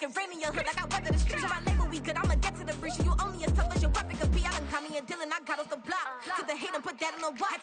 It rain in your hood like I weather the streets. So I label we good, I'ma get to the breach. You only as tough as your weapon could be. I done caught me and Dylan, I got off the block. Took the hate and put that on the watch.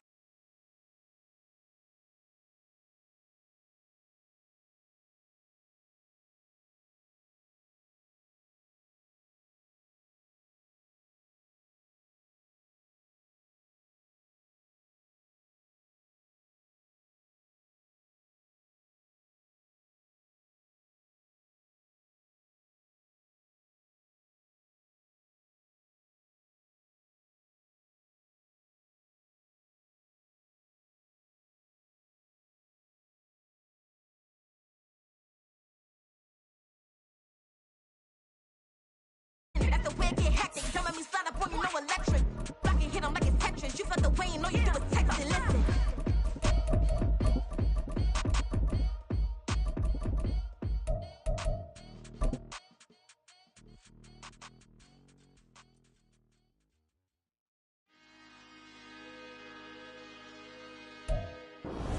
That's the way it get hectic. Don't let me slide up on you, no electric. Block and hit 'em like it's Tetris. You felt the way and all you do is text and listen.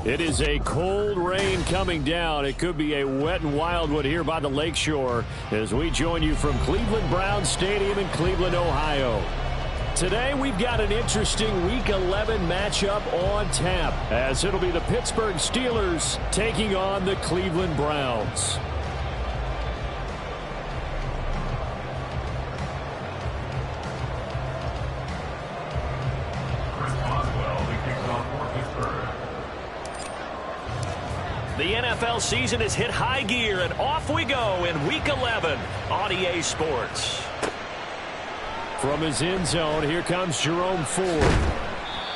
It is a cold rain coming down. It could be a wet and wild one here by the lakeshore as we join you from Cleveland Browns Stadium in Cleveland, Ohio. Today we've got an interesting Week 11 matchup on tap as it'll be the Pittsburgh Steelers taking on the Cleveland Browns. The NFL season has hit high gear, and off we go in Week 11 on EA Sports. From his end zone, here comes Jerome Ford.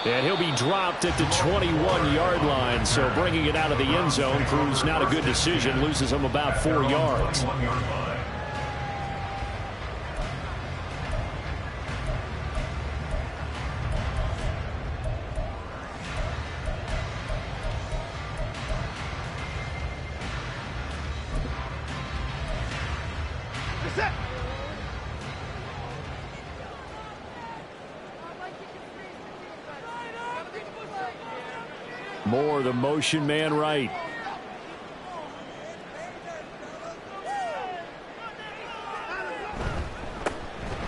And he'll be dropped at the 21-yard line, so bringing it out of the end zone proves not a good decision, loses him about 4 yards. Moore, the motion man right.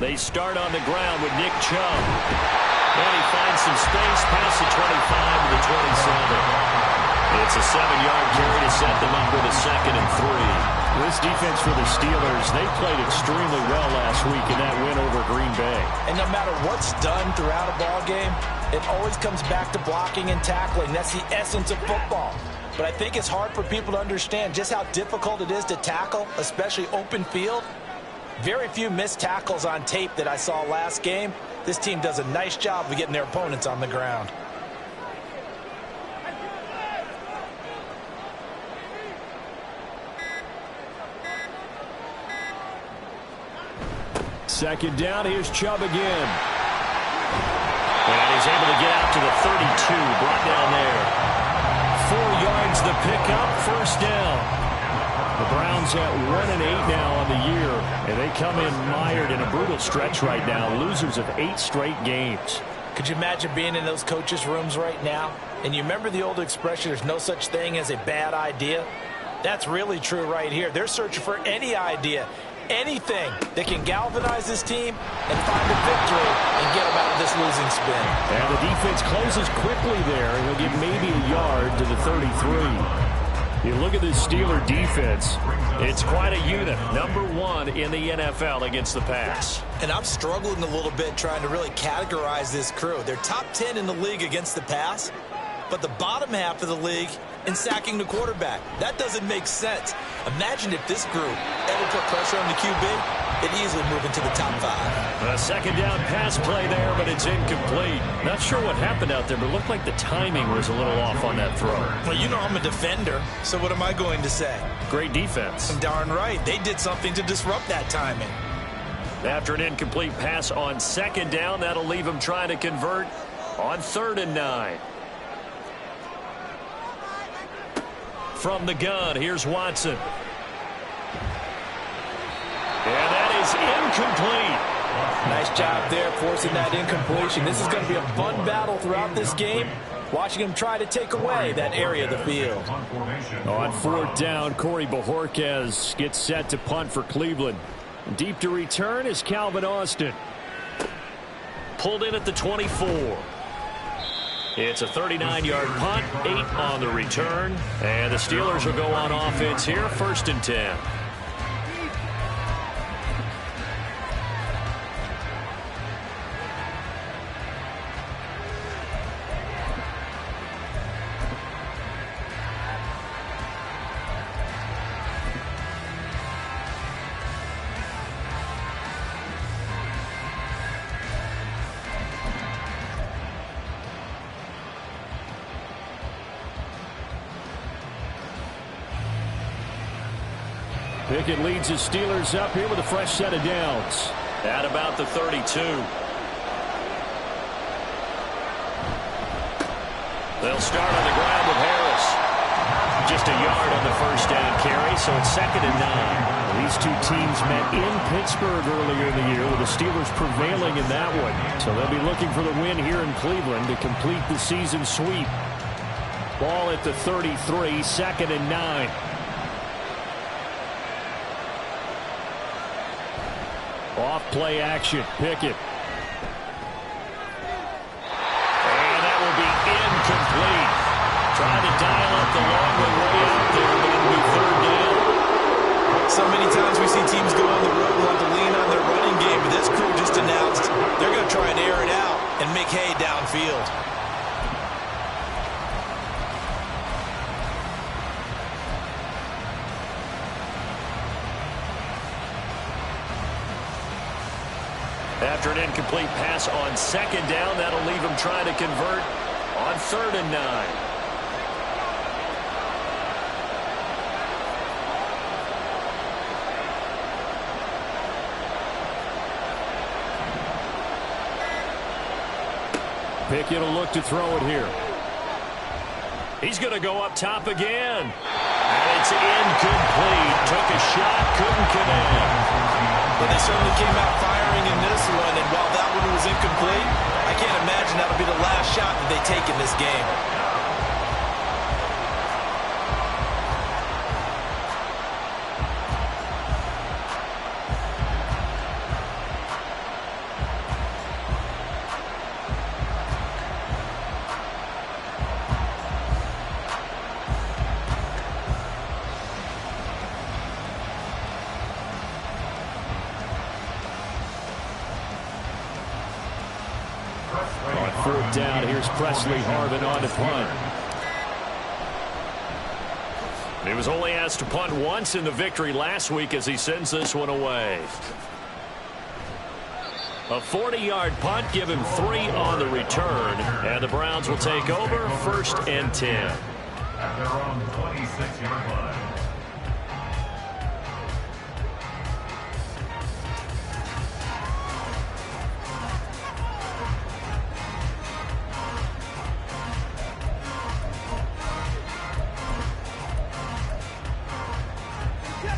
They start on the ground with Nick Chubb. And he finds some space past the 25 to the 27. It's a 7-yard carry to set them up with a 2nd and 3. This defense for the Steelers, they played extremely well last week in that win over Green Bay. And no matter what's done throughout a ball game, it always comes back to blocking and tackling. That's the essence of football. But I think it's hard for people to understand just how difficult it is to tackle, especially open field. Very few missed tackles on tape that I saw last game. This team does a nice job of getting their opponents on the ground. Second down, here's Chubb again. And he's able to get out to the 32, brought down there. 4 yards the pickup, first down. The Browns at 1-8 now on the year, and they come in mired in a brutal stretch right now, losers of 8 straight games. Could you imagine being in those coaches' rooms right now? And you remember the old expression, there's no such thing as a bad idea? That's really true right here. They're searching for any idea, anything that can galvanize this team and find a victory and get them out of this losing spin. And the defense closes quickly there, and he'll get maybe a yard to the 33. You look at this Steeler defense. It's quite a unit. Number 1 in the NFL against the pass. And I'm struggling a little bit trying to really categorize this crew. They're top 10 in the league against the pass, but the bottom half of the league in sacking the quarterback. That doesn't make sense. Imagine if this group ever put pressure on the QB, they'd easily move into the top 5. A second down pass play there, but it's incomplete. Not sure what happened out there, but it looked like the timing was a little off on that throw. Well, you know I'm a defender, so what am I going to say? Great defense. Darn right. They did something to disrupt that timing. After an incomplete pass on second down, that'll leave him trying to convert on 3rd and 9. From the gun, here's Watson. And that is incomplete. Nice job there forcing that incompletion. This is going to be a fun battle throughout this game. watching him try to take away that area of the field. On fourth down, Corey Bojorquez gets set to punt for Cleveland. Deep to return is Calvin Austin. Pulled in at the 24. It's a 39-yard punt, 8 on the return. And the Steelers will go on offense here, 1st and 10. Pickett leads his Steelers up here with a fresh set of downs. At about the 32. They'll start on the ground with Harris. Just a yard on the first down carry, so it's 2nd and 9. These two teams met in Pittsburgh earlier in the year with the Steelers prevailing in that one. So they'll be looking for the win here in Cleveland to complete the season sweep. Ball at the 33, 2nd and 9. Off play action, Pickett. And that will be incomplete. Trying to dial up the long way out there, but it'll be 3rd down. So many times we see teams go on the road and want to lean on their running game, but this crew just announced they're going to try and air it out and make hay downfield. After an incomplete pass on 2nd down, that'll leave him trying to convert on 3rd and 9. Pickett will look to throw it here. He's going to go up top again. And it's incomplete. Took a shot, couldn't connect. But they certainly came out firing in this one, and while that one was incomplete, I can't imagine that'll be the last shot that they take in this game. Fourth down, here's Presley Harvin on to punt. He was only asked to punt once in the victory last week as he sends this one away. A 40-yard punt, give him 3 on the return, and the Browns will take over, 1st and 10. At their own 26-yard line.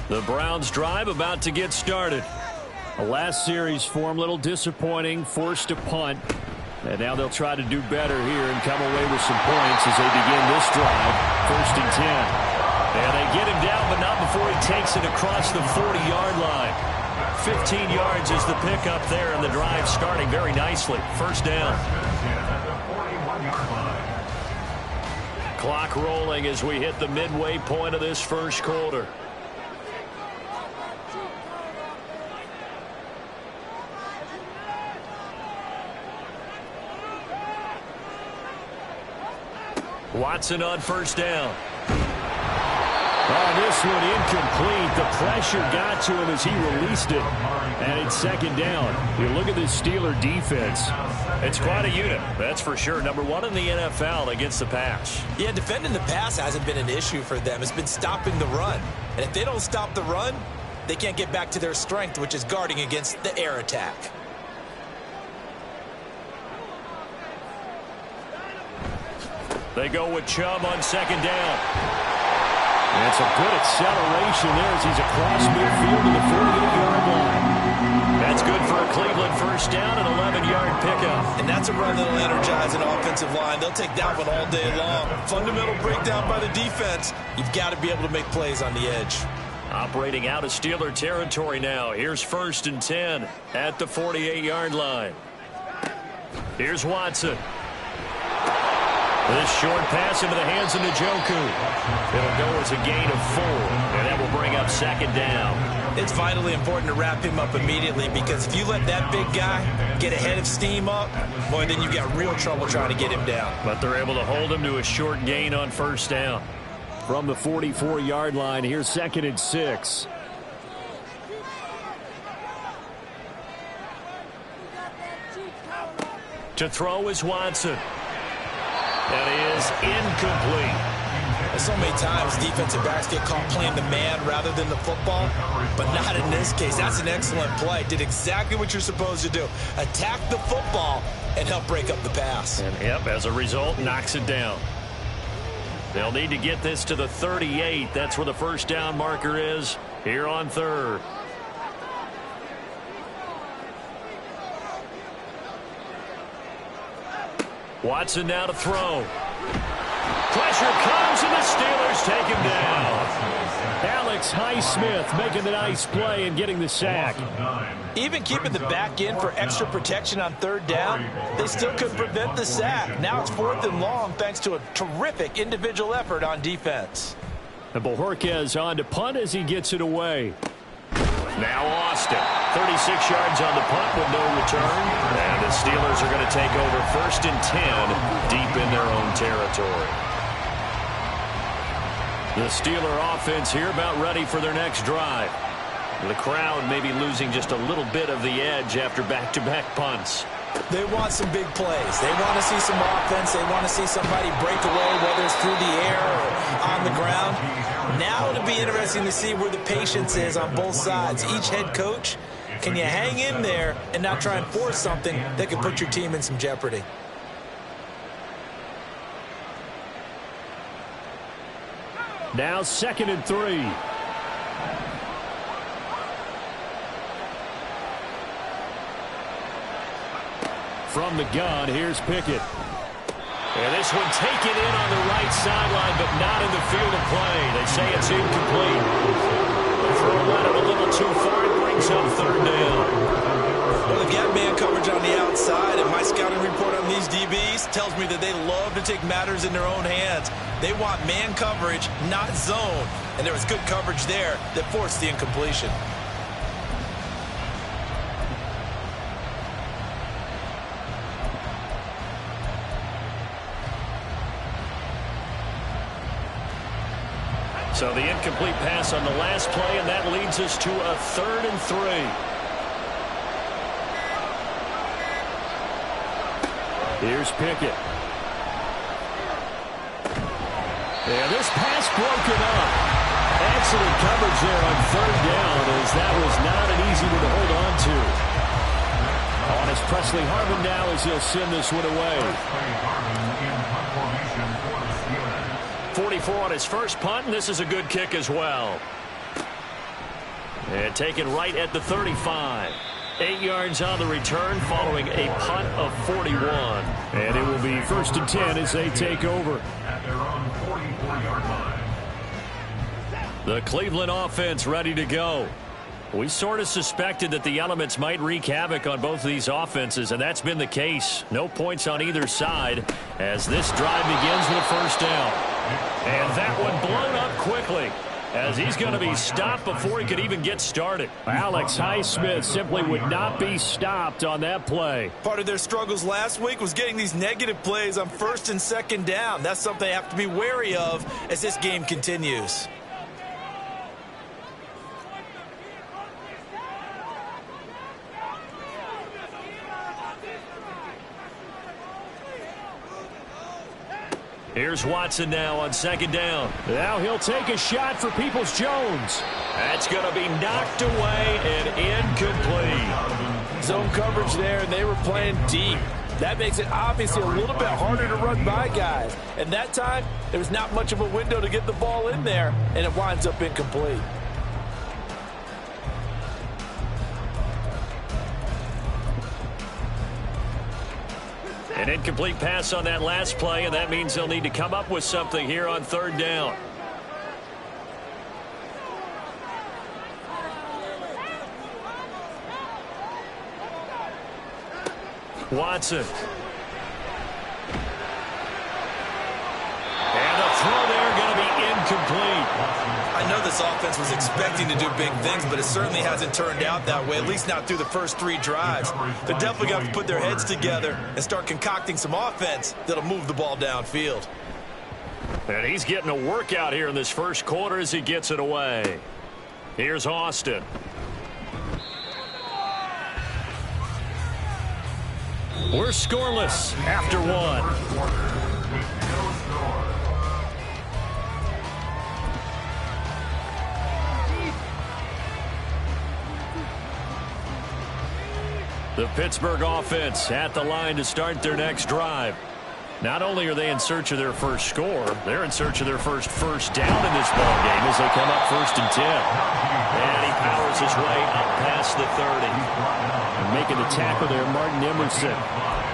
The Browns drive about to get started. The last series form a little disappointing, forced to punt. And now they'll try to do better here and come away with some points as they begin this drive. 1st and 10. And they get him down, but not before he takes it across the 40-yard line. 15 yards is the pickup there, and the drive starting very nicely. 1st down. Clock rolling as we hit the midway point of this first quarter. Watson on 1st down. Oh, this one incomplete. The pressure got to him as he released it. And it's 2nd down. You look at this Steeler defense. It's quite a unit, that's for sure. Number 1 in the NFL against the pass. Yeah, defending the pass hasn't been an issue for them. It's been stopping the run. And if they don't stop the run, they can't get back to their strength, which is guarding against the air attack. They go with Chubb on 2nd down. And some good acceleration there as he's across midfield to the 48-yard line. That's good for a Cleveland 1st down, an 11-yard pickup. And that's That's a run that'll energize an offensive line. They'll take that one all day long. Fundamental breakdown by the defense. You've got to be able to make plays on the edge. Operating out of Steeler territory now. Here's 1st and 10 at the 48-yard line. Here's Watson. This short pass into the hands of Njoku. It'll go as a gain of 4, and that will bring up 2nd down. It's vitally important to wrap him up immediately, because if you let that big guy get ahead of steam up, boy, then you've got real trouble trying to get him down. But they're able to hold him to a short gain on 1st down. From the 44-yard line, here's 2nd and 6. To throw is Watson. That is incomplete. So many times defensive backs get caught playing the man rather than the football, but not in this case. That's an excellent play. Did exactly what you're supposed to do. Attack the football and help break up the pass. And yep, as a result, knocks it down. They'll need to get this to the 38. That's where the 1st down marker is here on 3rd. Watson now to throw. Pressure comes, and the Steelers take him down. Alex Highsmith making the nice play and getting the sack. Even keeping the back in for extra protection on 3rd down, they still couldn't prevent the sack. Now it's 4th and long thanks to a terrific individual effort on defense. And Bojorquez on to punt as he gets it away. Now Austin. 36 yards on the punt with no return. And the Steelers are going to take over 1st and 10 deep in their own territory. The Steeler offense here about ready for their next drive. The crowd may be losing just a little bit of the edge after back-to-back punts. They want some big plays. They want to see some offense. They want to see somebody break away, whether it's through the air or on the ground. Now it'll be interesting to see where the patience is on both sides. Each head coach, can you hang in there and not try and force something that could put your team in some jeopardy? Now 2nd and 3. From the gun, here's Pickett. And this one taken in on the right sideline, but not in the field of play. They say it's incomplete. The throw led him a little too far. It brings up 3rd down. Well, they've got man coverage on the outside, and my scouting report on these DBs tells me that they love to take matters in their own hands. They want man coverage, not zone. And there was good coverage there that forced the incompletion. So the incomplete pass on the last play, and that leads us to a 3rd and 3. Here's Pickett. Yeah, this pass broken up. Excellent coverage there on 3rd down, as that was not an easy one to hold on to. On is Presley Harvin now as he'll send this one away. 44 on his first punt, and this is a good kick as well. And taken right at the 35. 8 yards on the return following a punt of 41. And it will be 1st and 10 as they take over. At their own 44-yard line. The Cleveland offense ready to go. We sort of suspected that the elements might wreak havoc on both of these offenses, and that's been the case. No points on either side as this drive begins with a 1st down. And that one blown up quickly as he's going to be stopped before he could even get started. Alex Highsmith simply would not be stopped on that play. Part of their struggles last week was getting these negative plays on 1st and 2nd down. That's something they have to be wary of as this game continues. Here's Watson now on 2nd down. Now he'll take a shot for Peoples-Jones. That's going to be knocked away and incomplete. Zone coverage there, and they were playing deep. That makes it obviously a little bit harder to run by guys. And that time, there was not much of a window to get the ball in there, and it winds up incomplete. An incomplete pass on that last play, and that means they'll need to come up with something here on third down. Watson. And the throw there going to be incomplete. I know this offense was expecting to do big things, but it certainly hasn't turned out that way, at least not through the first 3 drives. They're definitely going to have to put their heads together and start concocting some offense that'll move the ball downfield. And he's getting a workout here in this first quarter as he gets it away. Here's Austin. We're scoreless after 1. The Pittsburgh offense at the line to start their next drive. Not only are they in search of their first score, they're in search of their first down in this ball game as they come up 1st and 10. And he powers his way up past the 30. And making the tackle there, Martin Emerson.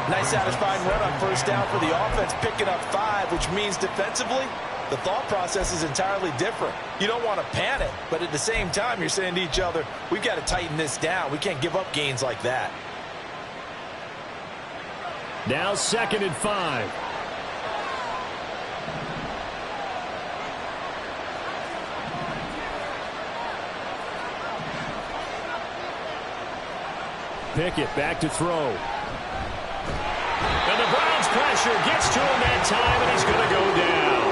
Nice satisfying run on 1st down for the offense, picking up 5, which means defensively, the thought process is entirely different. You don't want to panic, but at the same time, you're saying to each other, we've got to tighten this down. We can't give up gains like that. Now 2nd and 5. Pickett back to throw. And the Browns pressure gets to him that time, and he's going to go down.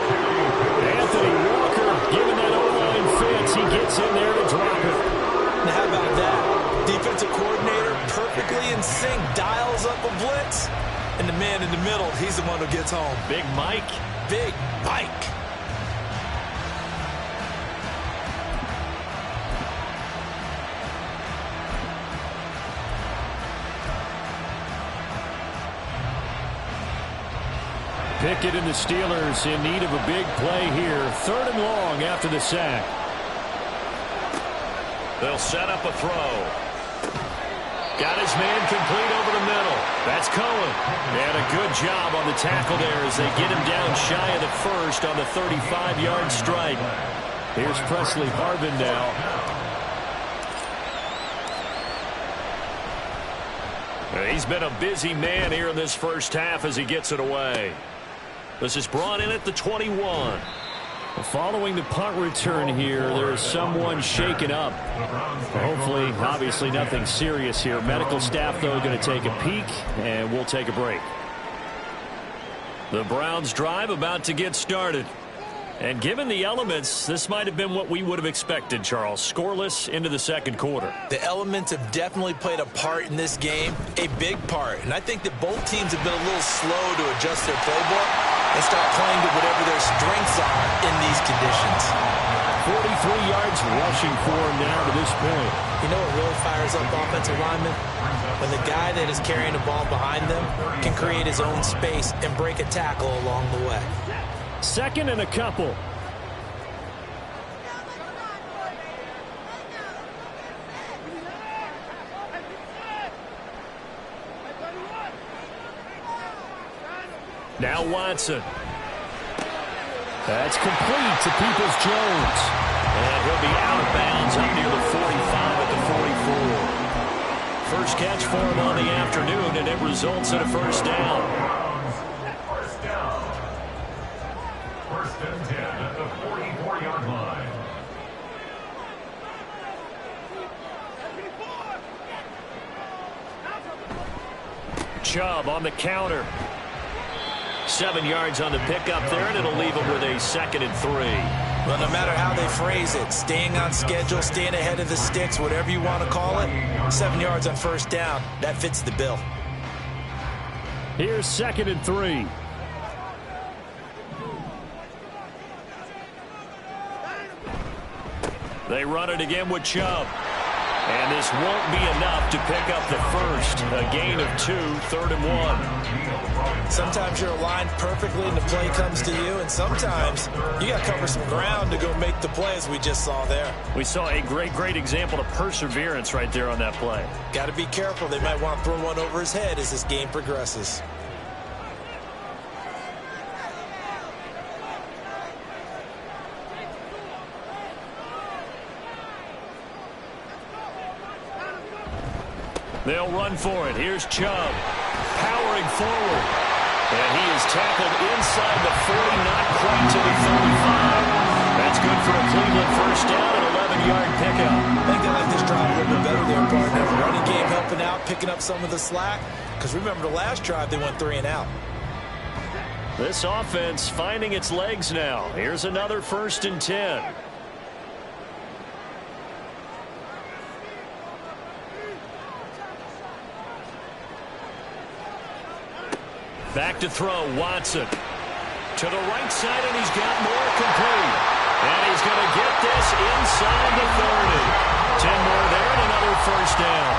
Anthony Walker giving that O-line fits. He gets in there to drop it. Now how about that? Defensive coordinator perfectly in sync, dials up a blitz. And the man in the middle, he's the one who gets home. Big Mike. Big Mike. Pickett and the Steelers in need of a big play here. 3rd and long after the sack. They'll set up a throw. Got his man complete over the middle. That's Cohen. And a good job on the tackle there as they get him down shy of the 1st on the 35-yard strike. Here's Presley Harvin now. He's been a busy man here in this first half as he gets it away. This is brought in at the 21. Following the punt return here, there's someone shaken up. Hopefully, obviously nothing serious here. Medical staff, though, going to take a peek, and we'll take a break. The Browns drive about to get started. And given the elements, this might have been what we would have expected, Charles. Scoreless into the 2nd quarter. The elements have definitely played a part in this game, a big part. And I think that both teams have been a little slow to adjust their playbook and start playing to whatever their strengths are in these conditions. 43 yards rushing for him now to this point. You know what really fires up offensive linemen? When the guy that is carrying the ball behind them can create his own space and break a tackle along the way. 2nd and a couple. Now Watson. That's complete to Peoples-Jones. And he'll be out of bounds up near the 45 at the 44. First catch for him on the afternoon, and it results in a 1st down. First down. 1st and 10 at the 44-yard line. Chubb on the counter. 7 yards on the pickup there, and it'll leave him with a 2nd and 3. Well, no matter how they phrase it, staying on schedule, staying ahead of the sticks, whatever you want to call it, 7 yards on 1st down, that fits the bill. Here's 2nd and 3. They run it again with Chubb. And this won't be enough to pick up the 1st. A gain of 2, 3rd and 1. Sometimes you're aligned perfectly and the play comes to you, and sometimes you got to cover some ground to go make the play, as we just saw there. We saw a great example of perseverance right there on that play. Got to be careful. They might want to throw one over his head as this game progresses. They'll run for it. Here's Chubb powering forward. And he is tackled inside the 40, not quite to the 35. That's good for a Cleveland first down and 11-yard pickup. I think they like this drive a little bit better there, partner. The running game helping out, picking up some of the slack. Because remember, the last drive, they went 3 and out. This offense finding its legs now. Here's another 1st and 10. Back to throw, Watson. To the right side, and he's got more complete. And he's going to get this inside the 30. 10 more there and another first down.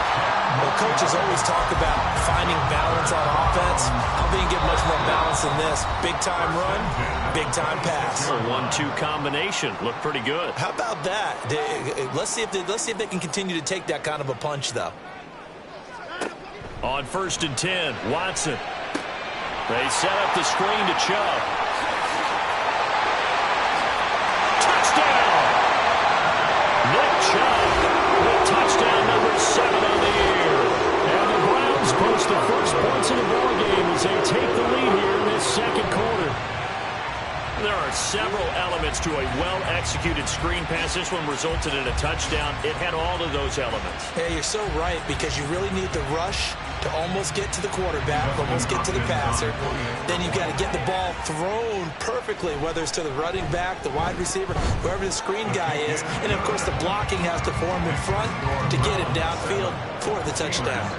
Well, coaches always talk about finding balance on offense. I don't think you get much more balance than this. Big-time run, big-time pass. A 1-2 combination. Looked pretty good. How about that? Let's see if they can continue to take that kind of a punch, though. On 1st and 10, Watson. They set up the screen to Chubb. Touchdown! Nick Chubb with touchdown number 7 on the year. And the Browns post the first points in the ballgame as they take the lead here in this second quarter. There are several elements to a well-executed screen pass. This one resulted in a touchdown. It had all of those elements. Yeah, you're so right, because you really need the rush to almost get to the quarterback, almost get to the passer. Then you've got to get the ball thrown perfectly, whether it's to the running back, the wide receiver, whoever the screen guy is. And, of course, the blocking has to form in front to get him downfield for the touchdown.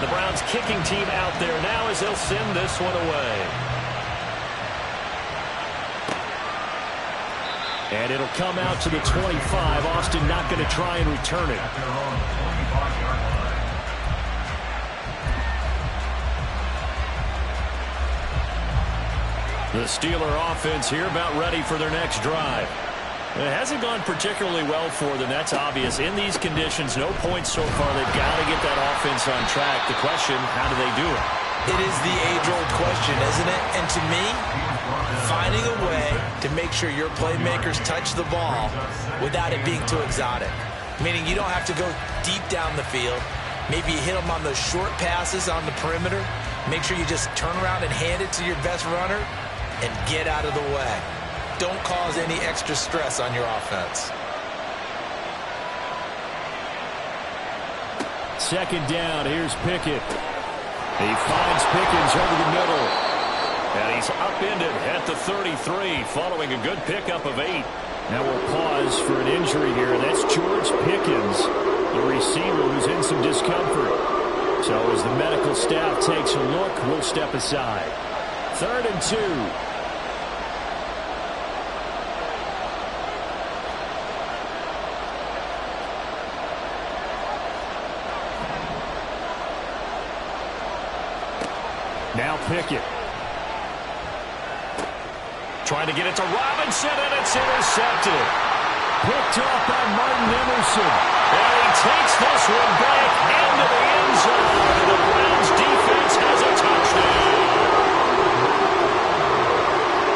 The Browns kicking team out there now as they'll send this one away. And it'll come out to the 25. Austin not going to try and return it. The Steeler offense here about ready for their next drive. It hasn't gone particularly well for them. That's obvious. In these conditions, no points so far. They've got to get that offense on track. The question, how do they do it? It is the age-old question, isn't it? And to me, finding a way to make sure your playmakers touch the ball without it being too exotic. Meaning you don't have to go deep down the field. Maybe you hit them on those short passes on the perimeter. Make sure you just turn around and hand it to your best runner and get out of the way. Don't cause any extra stress on your offense. Second down, here's Pickett. He finds Pickens over the middle. And he's upended at the 33 following a good pickup of 8. Now we'll pause for an injury here. That's George Pickens, the receiver who's in some discomfort. So as the medical staff takes a look, we'll step aside. 3rd and 2. Now Pickett. Trying to get it to Robinson, and it's intercepted. Picked off by Martin Emerson. And he takes this one back into the end zone. And the Browns defense has a touchdown.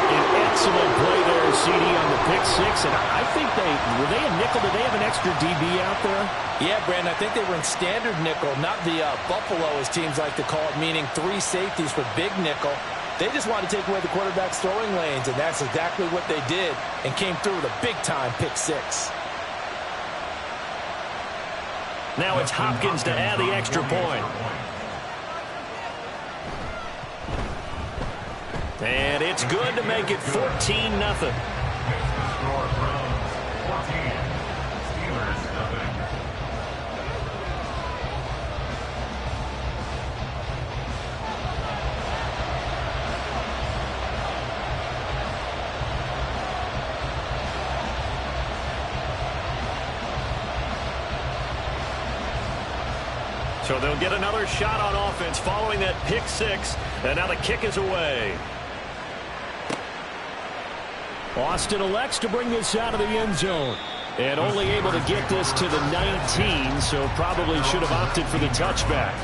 An excellent play there, CD, on the pick 6. And I think were they a nickel? Did they have an extra DB out there? Yeah, Brandon, I think they were in standard nickel, not the Buffalo, as teams like to call it, meaning 3 safeties for big nickel. They just wanted to take away the quarterback's throwing lanes, and that's exactly what they did, and came through with a big-time pick 6. Now it's Hopkins to add the extra point. And it's good to make it 14-0. So they'll get another shot on offense following that pick 6. And now the kick is away. Austin elects to bring this out of the end zone. And only able to get this to the 19, so probably should have opted for the touchback.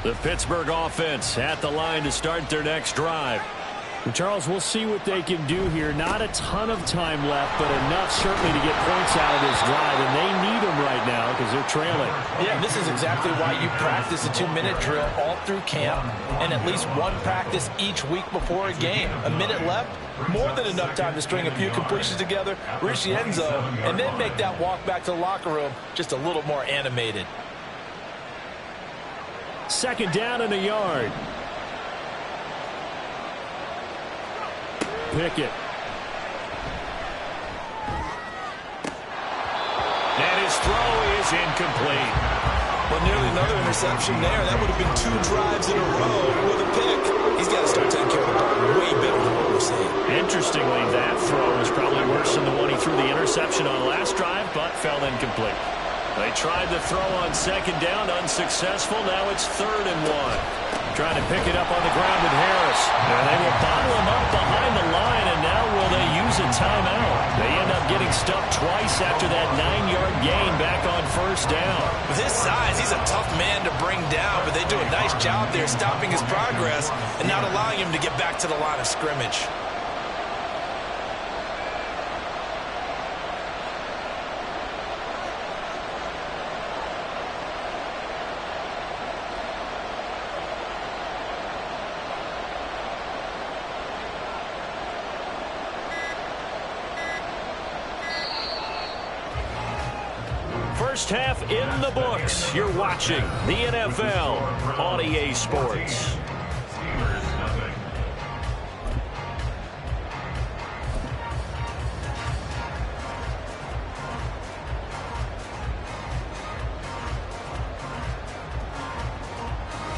The Pittsburgh offense at the line to start their next drive. Well, Charles, we'll see what they can do here. Not a ton of time left, but enough certainly to get points out of this drive, and they need them right now because they're trailing. Yeah, this is exactly why you practice a 2-minute drill all through camp and at least one practice each week before a game. A minute left, more than enough time to string a few completions together, reach the end zone, and then make that walk back to the locker room just a little more animated. Second down and a yard. Pickett. And his throw is incomplete. Well, nearly another interception there. That would have been 2 drives in a row with a pick. He's got to start taking care of the ball way better than what we're seeing. Interestingly, that throw was probably worse than the one he threw the interception on last drive, but fell incomplete. They tried the throw on second down, unsuccessful. Now it's 3rd and 1. Trying to pick it up on the ground with Harris. And they will bottle him up behind the line, and now will they use a timeout? They end up getting stuffed twice after that 9-yard gain back on 1st down. With his size, he's a tough man to bring down, but they do a nice job there stopping his progress and not allowing him to get back to the line of scrimmage. First half in the books. You're watching the NFL on EA Sports.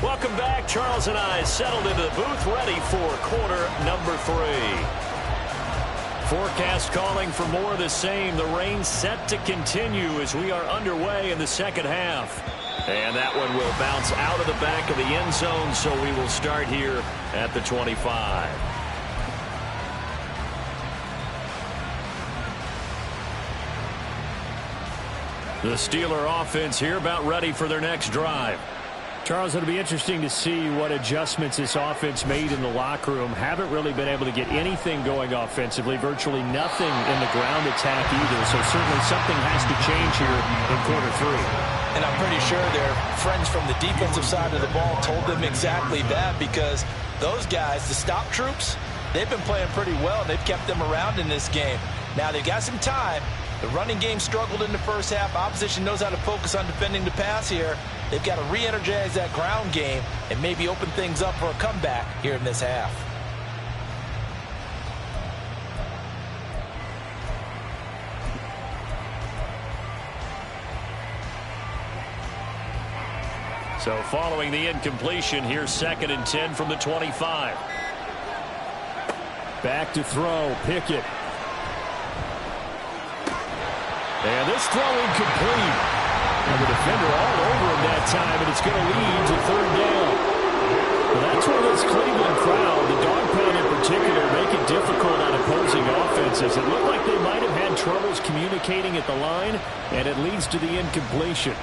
Welcome back. Charles and I settled into the booth, ready for quarter number 3. Forecast calling for more of the same. The rain set to continue as we are underway in the second half. And that one will bounce out of the back of the end zone, so we will start here at the 25. The Steeler offense here about ready for their next drive. Charles, it'll be interesting to see what adjustments this offense made in the locker room. Haven't really been able to get anything going offensively, virtually nothing in the ground attack either. So certainly something has to change here in quarter 3. And I'm pretty sure their friends from the defensive side of the ball told them exactly that, because those guys, the stop troops, they've been playing pretty well, and they've kept them around in this game. Now they've got some time. The running game struggled in the first half. Opposition knows how to focus on defending the pass here. They've got to re-energize that ground game and maybe open things up for a comeback here in this half. So following the incompletion, here's 2nd and 10 from the 25. Back to throw, Pickett. And this throw incomplete. And the defender all over him that time, and it's going to lead to 3rd down. Well, that's where this Cleveland crowd, the dog pound in particular, make it difficult on opposing offenses. It looked like they might have had troubles communicating at the line, and it leads to the incompletion.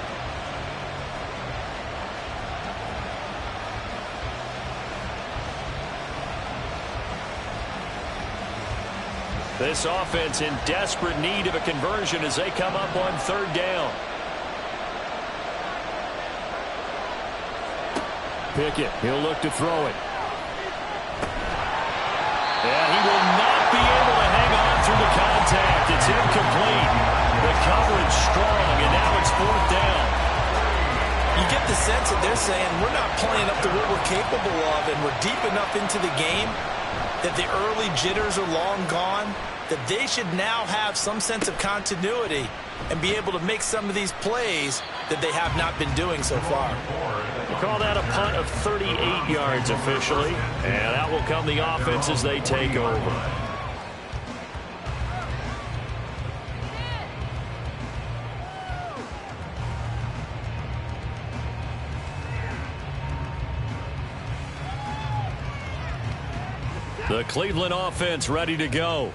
This offense in desperate need of a conversion as they come up on 3rd down. Pickett, he'll look to throw it. Yeah, he will not be able to hang on through the contact. It's incomplete. The coverage strong, and now it's 4th down. You get the sense that they're saying we're not playing up to what we're capable of, and we're deep enough into the game that the early jitters are long gone, that they should now have some sense of continuity and be able to make some of these plays that they have not been doing so far. We'll call that a punt of 38 yards officially, and out will come the offense as they take over. The Cleveland offense ready to go.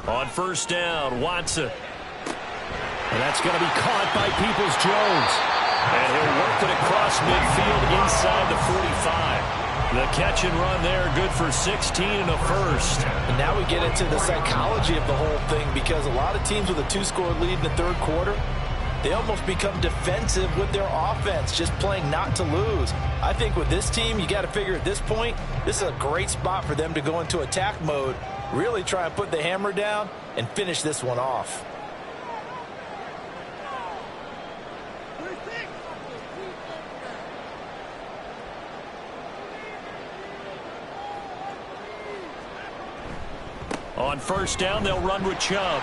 On 1st down, Watson. And that's going to be caught by Peoples-Jones. And he'll work it across midfield inside the 45. The catch and run there, good for 16 and a first. And now we get into the psychology of the whole thing, because a lot of teams with a 2-score lead in the third quarter, they almost become defensive with their offense, just playing not to lose. I think with this team, you got to figure at this point, this is a great spot for them to go into attack mode, really try and put the hammer down and finish this one off. On first down, they'll run with Chubb.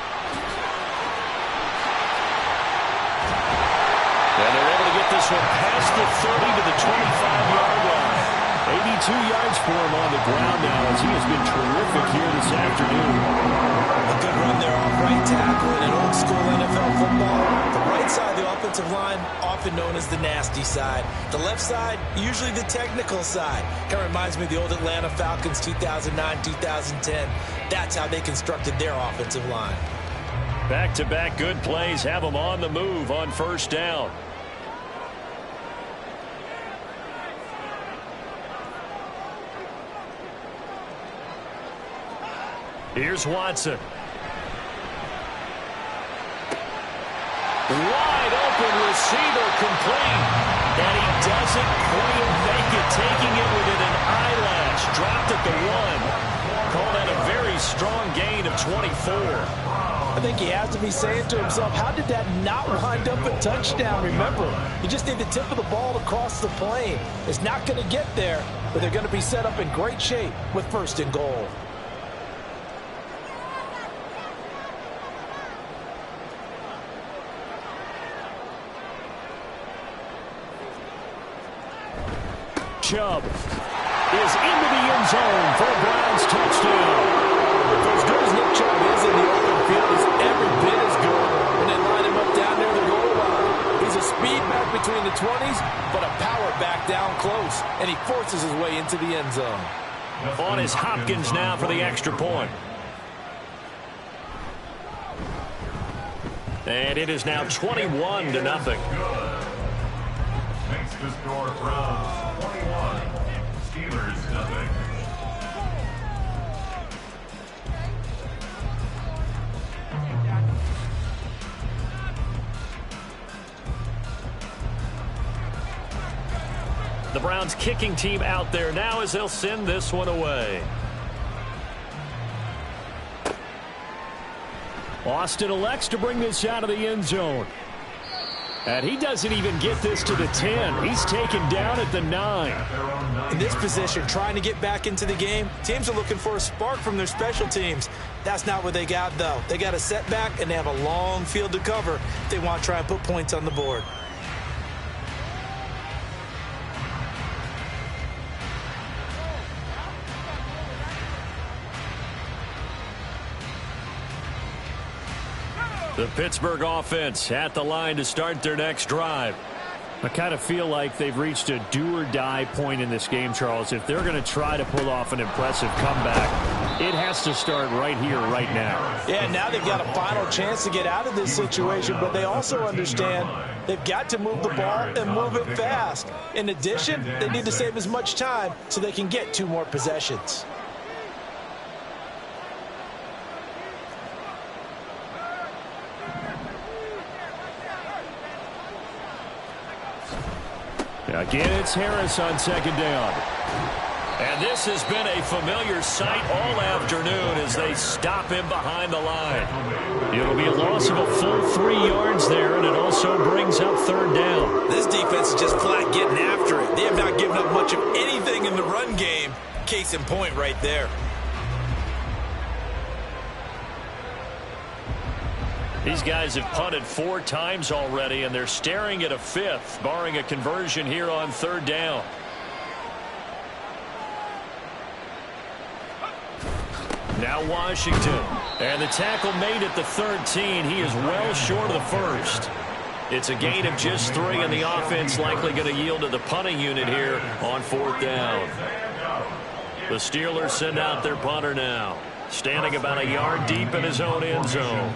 And they're able to get this one past the 30 to the 25-yard line. 82 yards for him on the ground now, as he has been terrific here this afternoon. A good run there off right tackle in an old-school NFL football. The right side of the offensive line, often known as the nasty side. The left side, usually the technical side. Kind of reminds me of the old Atlanta Falcons 2009-2010. That's how they constructed their offensive line. Back-to-back good plays have them on the move on first down. Here's Watson. Wide open receiver complete. And he doesn't quite make it, taking it within an eyelash. Dropped at the 1. Call that a very strong gain of 24. I think he has to be saying to himself, how did that not wind up a touchdown? Remember, you just need the tip of the ball to cross the plane. It's not going to get there, but they're going to be set up in great shape with first and goal. Chubb is into the end zone for a Browns touchdown. For as good as Nick Chubb is in the open field, he's every bit as good when they line him up down near the goal line. He's a speed back between the 20s, but a power back down close, and he forces his way into the end zone. On is Hopkins now for the extra point. And it is now 21-0. Makes the score Browns 21, Steelers nothing. The Browns kicking team out there now as they'll send this one away. Austin elects to bring this out of the end zone. And he doesn't even get this to the 10. He's taken down at the 9. In this position, trying to get back into the game, teams are looking for a spark from their special teams. That's not what they got, though. They got a setback, and they have a long field to cover if they want to try and put points on the board. The Pittsburgh offense at the line to start their next drive. I kind of feel like they've reached a do-or-die point in this game, Charles. If they're going to try to pull off an impressive comeback, it has to start right here, right now. Yeah, now they've got a final chance to get out of this situation, but they also understand they've got to move the ball and move it fast. In addition, they need to save as much time so they can get 2 more possessions. Again, it's Harris on second down. And this has been a familiar sight all afternoon as they stop him behind the line. It'll be a loss of a full 3 yards there, and it also brings up third down. This defense is just flat getting after it. They have not given up much of anything in the run game. Case in point right there. These guys have punted 4 times already, and they're staring at a 5th, barring a conversion here on third down. Now Washington. And the tackle made at the 13. He is well short of the first. It's a gain of just 3, and the offense likely going to yield to the punting unit here on 4th down. The Steelers send out their punter now, standing about a yard deep in his own end zone.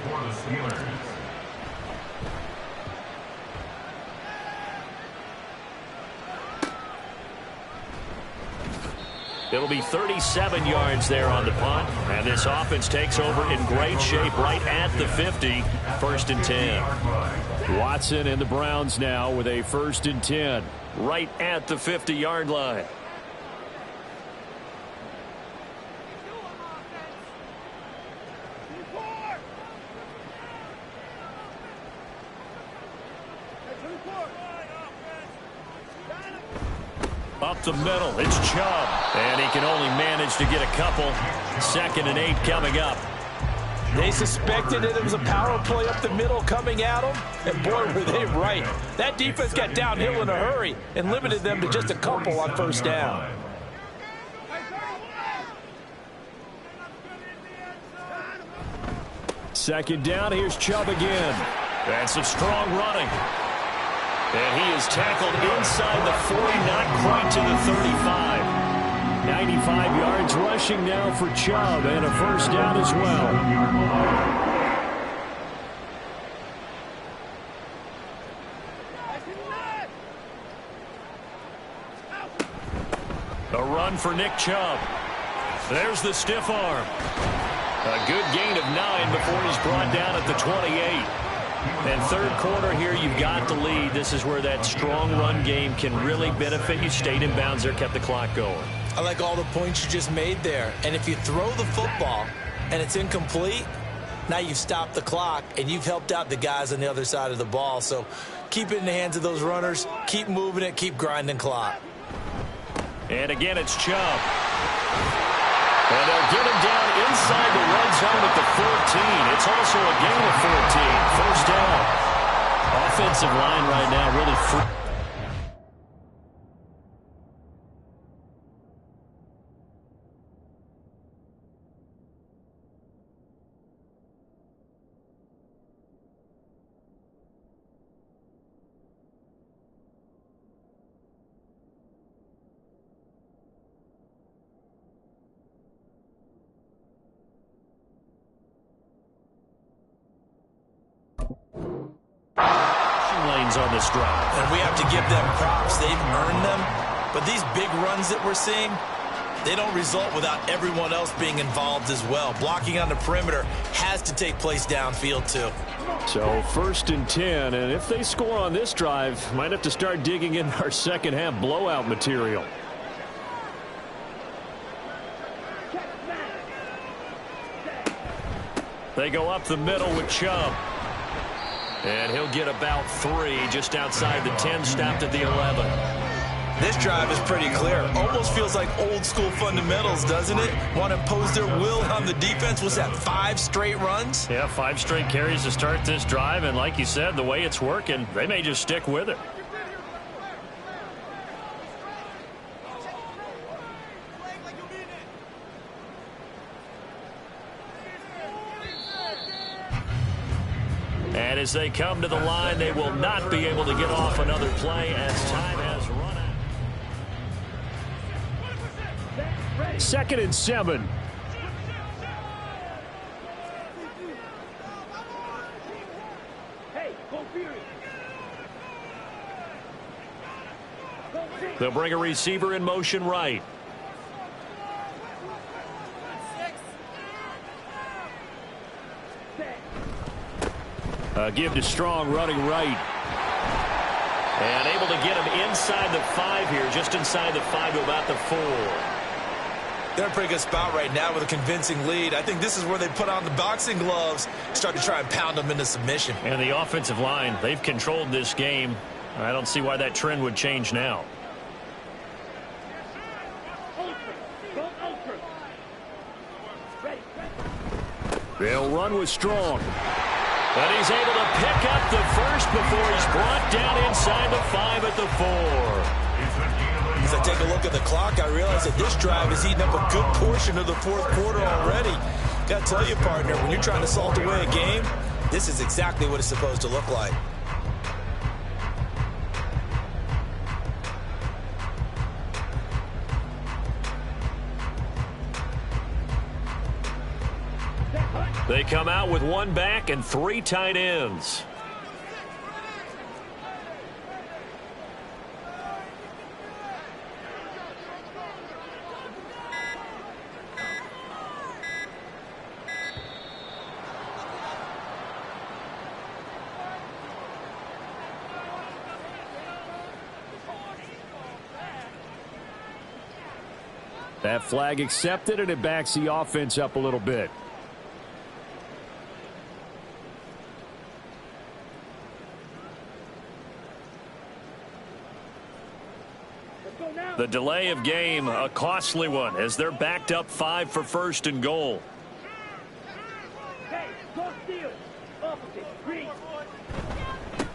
It'll be 37 yards there on the punt, and this offense takes over in great shape right at the 50, 1st and 10. Watson and the Browns now with a 1st and 10. Right at the 50-yard line. Up the middle, it's Chubb. And he can only manage to get a couple. 2nd and 8 coming up. They suspected that it was a power play up the middle coming at them, and boy, were they right. That defense got downhill in a hurry and limited them to just a couple on 1st down. Second down, here's Chubb again. And some strong running. And he is tackled inside the 40, not quite to the 35. 95 yards rushing now for Chubb, and a 1st down as well. A run for Nick Chubb. There's the stiff arm. A good gain of 9 before he's brought down at the 28. And 3rd quarter here, you've got the lead. This is where that strong run game can really benefit you. Stayed in bounds there, kept the clock going. I like all the points you just made there. And if you throw the football and it's incomplete, now you've stopped the clock and you've helped out the guys on the other side of the ball. So keep it in the hands of those runners. Keep moving it. Keep grinding clock. And again, it's Chubb. And they'll get him down inside the red zone at the 14. It's also a gain of 14. 1st down. Offensive line right now really free. Lanes on this drive. And we have to give them props. They've earned them. But these big runs that we're seeing, they don't result without everyone else being involved as well. Blocking on the perimeter has to take place downfield too. So 1st and 10, and if they score on this drive, might have to start digging in our 2nd half blowout material. They go up the middle with Chubb. And he'll get about 3 just outside the 10, stopped at the 11. This drive is pretty clear. Almost feels like old school fundamentals, doesn't it? Want to impose their will on the defense. Was that 5 straight runs? Yeah, 5 straight carries to start this drive. And like you said, the way it's working, they may just stick with it. And as they come to the line, they will not be able to get off another play as time has run out. 2nd and 7. They'll bring a receiver in motion right. Give to Strong running right. And able to get him inside the 5 here, just inside the 5 to about the 4. They're in a pretty good spot right now with a convincing lead. I think this is where they put on the boxing gloves, start to try and pound them into submission. And the offensive line, they've controlled this game. I don't see why that trend would change now. They'll run with Strong. But he's able to pick up the first before he's brought down inside the 5 at the 4. As I take a look at the clock, I realize that this drive is eating up a good portion of the 4th quarter already. Got to tell you, partner, when you're trying to salt away a game, this is exactly what it's supposed to look like. They come out with 1 back and 3 tight ends. That flag accepted, and it backs the offense up a little bit. The delay of game, a costly one, as they're backed up 5 for first and goal.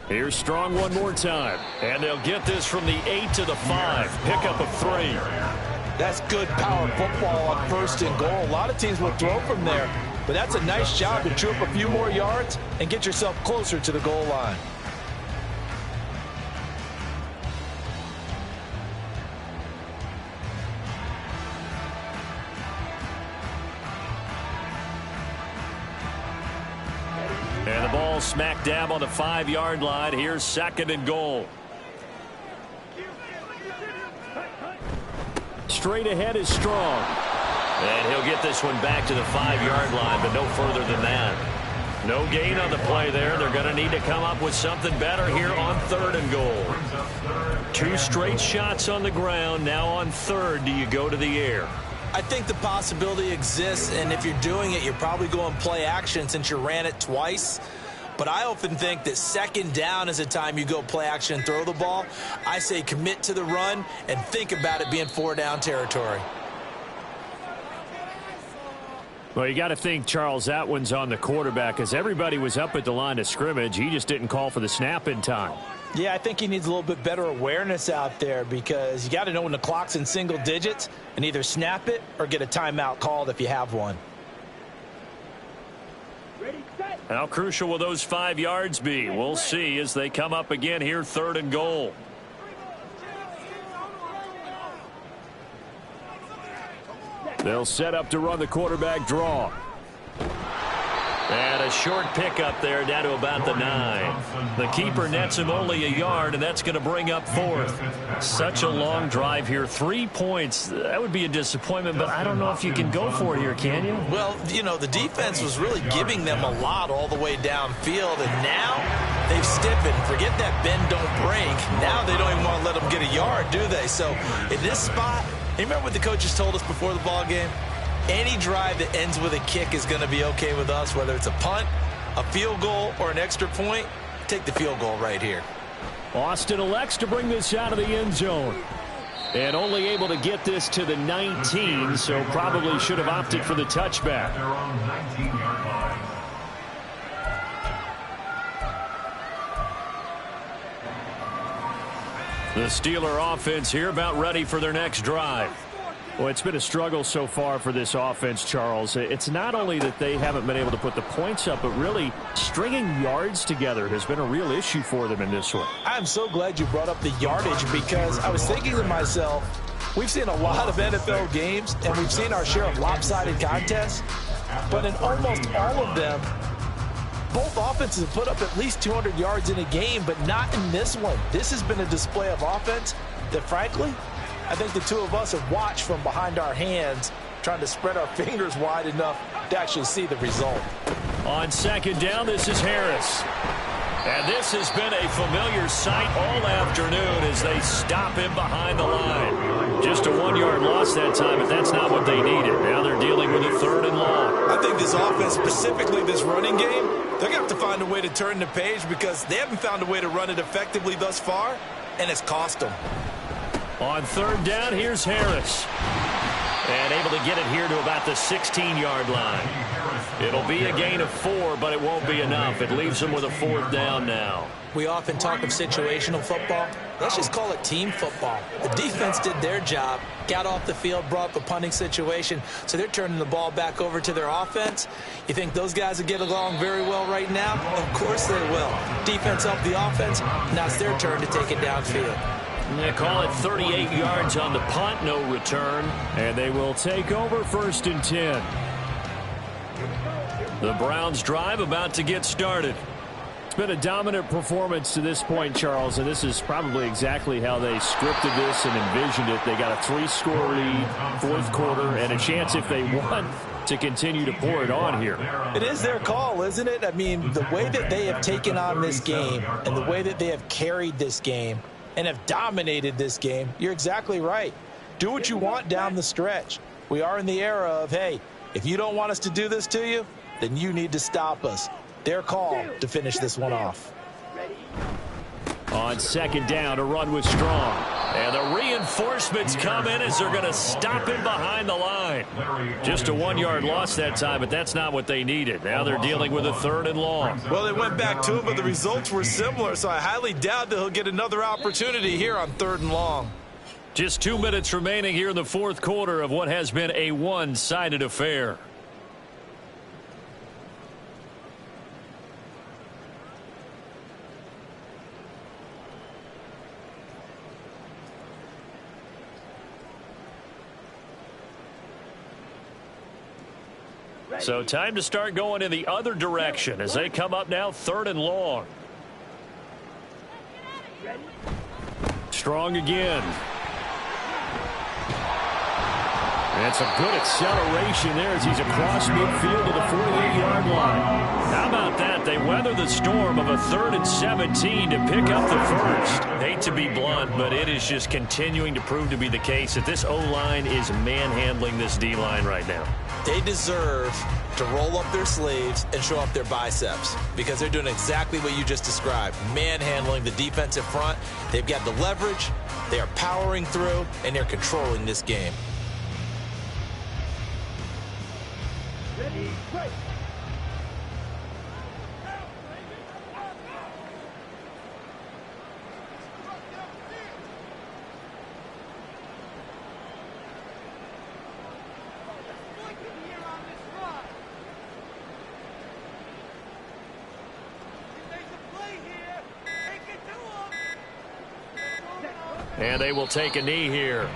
Here's Strong one more time. And they'll get this from the 8 to the 5. Pickup of 3. That's good power football on first and goal. A lot of teams will throw from there, but that's a nice job to chew up a few more yards and get yourself closer to the goal line. And the ball smack dab on the 5-yard line. Here's second and goal. Straight ahead is Strong. And he'll get this one back to the 5-yard line, but no further than that. No gain on the play there. They're going to need to come up with something better here on third and goal. 2 straight shots on the ground. Now on third, do you go to the air? I think the possibility exists, and if you're doing it, you're probably going play action since you ran it twice. But I often think that second down is the time you go play action and throw the ball. I say commit to the run and think about it being 4-down territory. Well, you got to think, Charles, that one's on the quarterback, as everybody was up at the line of scrimmage. He just didn't call for the snap in time. Yeah, I think he needs a little bit better awareness out there, because you got to know when the clock's in single digits and either snap it or get a timeout called if you have one. How crucial will those 5 yards be? We'll see as they come up again here, third and goal. They'll set up to run the quarterback draw. And a short pickup there down to about the 9. The keeper nets him only a yard, and that's going to bring up fourth. Such a long drive here. 3 points. That would be a disappointment, but I don't know if you can go for it here, can you? Well, you know, the defense was really giving them a lot all the way downfield, and now they've stiffened. Forget that bend, don't break. Now they don't even want to let them get a yard, do they? So in this spot, you remember what the coaches told us before the ball game? Any drive that ends with a kick is going to be okay with us, whether it's a punt, a field goal, or an extra point. Take the field goal right here. Austin elects to bring this out of the end zone. And only able to get this to the 19, so probably should have opted for the touchback. They're on the 19-yard line. The Steeler offense here about ready for their next drive. Well, it's been a struggle so far for this offense, Charles. It's not only that they haven't been able to put the points up, but really stringing yards together has been a real issue for them in this one. I'm so glad you brought up the yardage, because I was thinking to myself, we've seen a lot of NFL games, and we've seen our share of lopsided contests, but in almost all of them, both offenses have put up at least 200 yards in a game, but not in this one. This has been a display of offense that, frankly, I think the two of us have watched from behind our hands, trying to spread our fingers wide enough to actually see the result. On second down, this is Harris. And this has been a familiar sight all afternoon as they stop him behind the line. Just a 1-yard loss that time, but that's not what they needed. Now they're dealing with a third and long. I think this offense, specifically this running game, they're going to have to find a way to turn the page, because they haven't found a way to run it effectively thus far, and it's cost them. On third down, here's Harris. And able to get it here to about the 16-yard line. It'll be a gain of 4, but it won't be enough. It leaves them with a fourth down now. We often talk of situational football. Let's just call it team football. The defense did their job, got off the field, brought up a punting situation, so they're turning the ball back over to their offense. You think those guys will get along very well right now? Of course they will. Defense helped the offense. Now it's their turn to take it downfield. They call it 38 yards on the punt, no return. And they will take over first and 10. The Browns drive about to get started. It's been a dominant performance to this point, Charles, and this is probably exactly how they scripted this and envisioned it. They got a 3-score lead, fourth quarter, and a chance, if they want, to continue to pour it on here. It is their call, isn't it? I mean, the way that they have taken on this game and the way that they have carried this game and have dominated this game, you're exactly right. do what you want down the stretch. We are in the era of, hey, if you don't want us to do this to you, then you need to stop us. Their call to finish this one off. On second down, a run was strong. And the reinforcements come in as they're going to stop him behind the line. Just a 1-yard loss that time, but that's not what they needed. Now they're dealing with a 3rd and long. Well, they went back to him, but the results were similar, so I highly doubt that he'll get another opportunity here on 3rd and long. Just 2 minutes remaining here in the 4th quarter of what has been a one-sided affair. So time to start going in the other direction as they come up now 3rd and long. Strong again. And some good acceleration there as he's across midfield to the 48-yard line. How about that? They weather the storm of a 3rd and 17 to pick up the first. Hate to be blunt, but it is just continuing to prove to be the case that this O-line is manhandling this D-line right now. They deserve to roll up their sleeves and show up their biceps because they're doing exactly what you just described, manhandling the defensive front. They've got the leverage, they are powering through, and they're controlling this game. Ready, break. And they will take a knee here.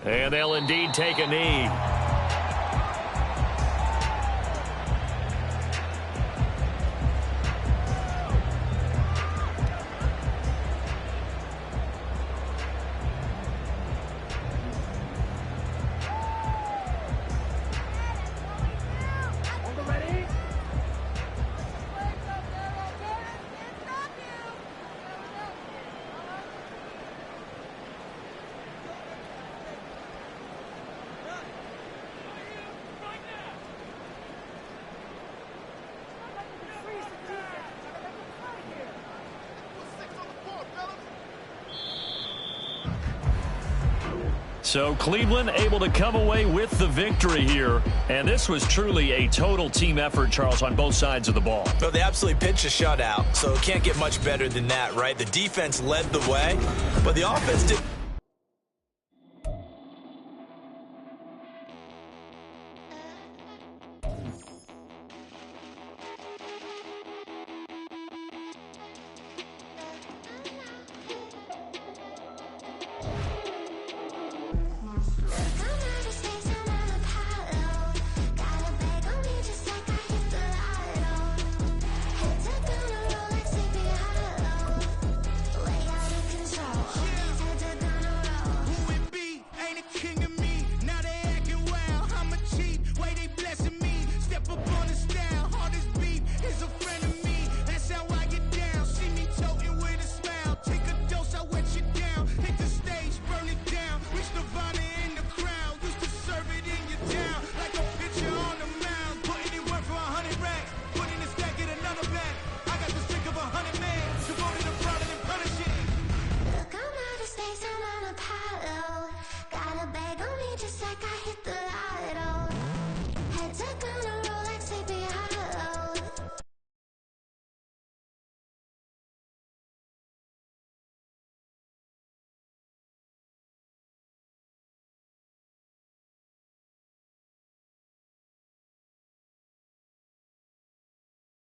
And they'll indeed take a knee. So Cleveland able to come away with the victory here. And this was truly a total team effort, Charles, on both sides of the ball. No, they absolutely pitched a shutout, so it can't get much better than that, right? The defense led the way, but the offense did